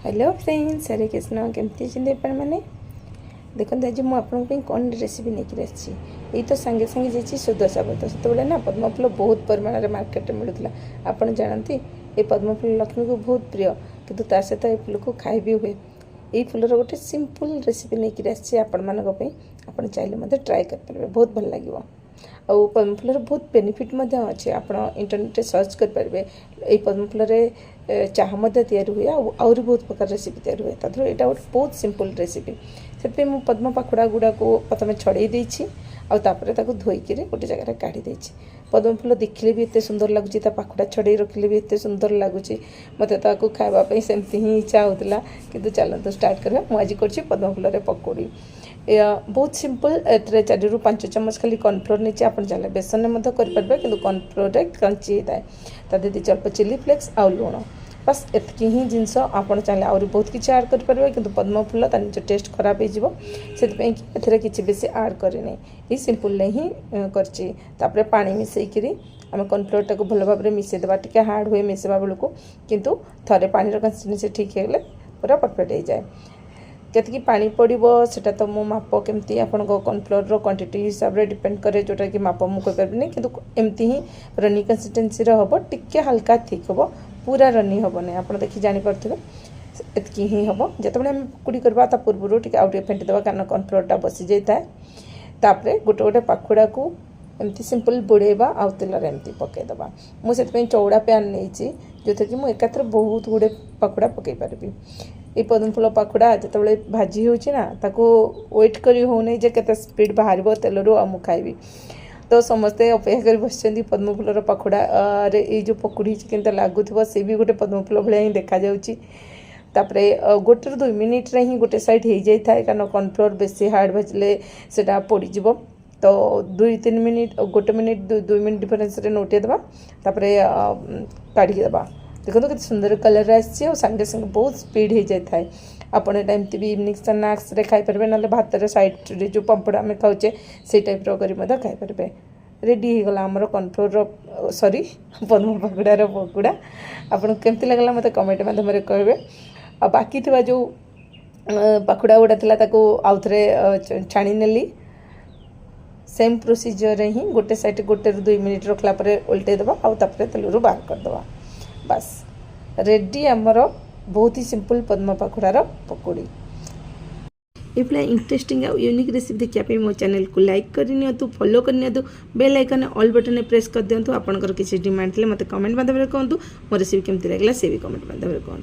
Hello friends, हरे कृष्ण। केमती मैंने देखते आज मुझे आपन कौन रेसिपी नहीं आसी ये तो सांगे सांगे जाइए सुदशा व्रत से ना पद्मफूल बहुत परिमाण में मार्केट में मिलूला। आपड़ जानते ये पद्मफूल लक्ष्मी को बहुत प्रिय किंतु ता सहित ये फूल को खाई भी हुए। ये फूलर गोटे सिंपल रेसिपी नहीं आसी आपण आप चाहिए मतलब ट्राए करेंगे, बहुत भल लगे। आउ पद्मफूलर बहुत बेनिफिट अच्छे। आप इंटरनेट सर्च करेंगे ये पद्मफूल चाह तैयारी हुए आउरी बहुत प्रकार रेसिपी तैयारी हुए। तरह यहाँ गोटे बहुत सिंपल रेसिपी से मुझे पद्म पाखुड़ा गुड़ा को प्रथम छड़े आउे धोईक गोटे जगह काढ़ी पद्म फूल देखले भी एत सुंदर लगुच, पाखुड़ा छड़े रखिले भी एत सुंदर लगुच। मत खावाई सेमती ही इच्छा होता कि चलते स्टार्ट करा। मुझे कर पद्म फूल पकौड़ी बहुत सिंपल। ए 4 ରୁ 5 चम्मच खाली कॉर्नफ्लोर नहीं आप चाहिए बेसन में करेंगे कि कॉर्नफ्लोर क्रंची होता है। तादे दी अल्प चिली फ्लेक्स आउ लुण बस एतकी ही जिनस आप चाहिए आहरी बहुत किसी ऐड करेंगे कि पद्म फूल तार निज टेस्ट खराब हो से किसी बेसी ऐड करनी ये सिंपल ही कर पानी मिसेक आम कॉर्नफ्लोर टाक भल भाव में मिसेदेवा टी हार्ड हुए मिसेवा बेलू किंतु थे पानी कंसिस्टेंसी ठीक है पूरा परफेक्ट हो जाए। केतकी पानी पड़ो सेटा तो मो माप केमती आप कॉर्नफ्लोर क्वांटिटी हिसाब से डिपेंड करे जोटा कि माप मुझे कह कि एमती ही रनी कंसिस्टेंसी हम टिके हल्का थिक हम पूरा रनी हम ना आप देखिए जानीपे एतकी ही हम जिते आम पकुड़ी करवा पूर्व टी आउ फेंटीदेवा कारण कॉर्नफ्लोरटा बसी जाए। तापर गोटे गोटे पाखुड़ा को एमती सिंपल बुड़ेबा आउ तेल एमती पकईदेवा। मुझे चौड़ा पैन नहीं जो थी मुझे एकाथर बहुत गुड़े पाखुड़ा पकई पारि। ये पद्म फूल पाखुड़ा जिते भाजी होना वेट करी होने के स्पीड बाहर तेल रू आम खाइबी तो समस्ते अपेक्षा कर बस पद्म फूलर पाखुड़ा रे ये जो पकुड़ी के लगुव सी भी गोटे पद्म फूल भाया ही देखा जापर गोटे 2 मिनिट रे ही गोटे साइड हो जाए कारण कॉर्नफ्लोर बेसी हार्ड भाजले से पोड़ीज तो 2-3 मिनिट 1 मिनिट 2 मिनिट डिफरेन्स नोटे देवा काढ़ीदेवा। देखो तो सुंदर कलर आसी सांगे सांगे बहुत स्पीड हो जाए। आप एमती भी इवनिंग स्नाक्स खाईपर ना भात सैड जो पापड़ आम खाऊे से टाइप खाईपर। रेडी हो गला आमर कॉर्नफ्लोर सॉरी पद्म पकड़ार पकौड़ा। आपको केमती लगला मत कमेंट माध्यम कहे। आ बाकी थी जो पाखुड़ा गुड़ा था आउ थे छाणी नेली सेम प्रोसीजर ही गोटे साइड 1-2 मिनिट रखला उल्टेदेवा आउे तेल रू बाहर करदेवा। बस रेडी आमर बहुत ही सिंपल पद्म पाखुड़ार पकौड़ी। ये इंटरेस्टिंग आ यूनिक रेसिपी देखिए मो चैनल को लाइक करनी, फॉलो करनी, bell icon all button press कर दिंतु। आपंकर किसी डिमांड थे मत कमेंट माध्यम कहतु मो रेसिपी केमती लगला से भी कमेंट माध्यम कहतु।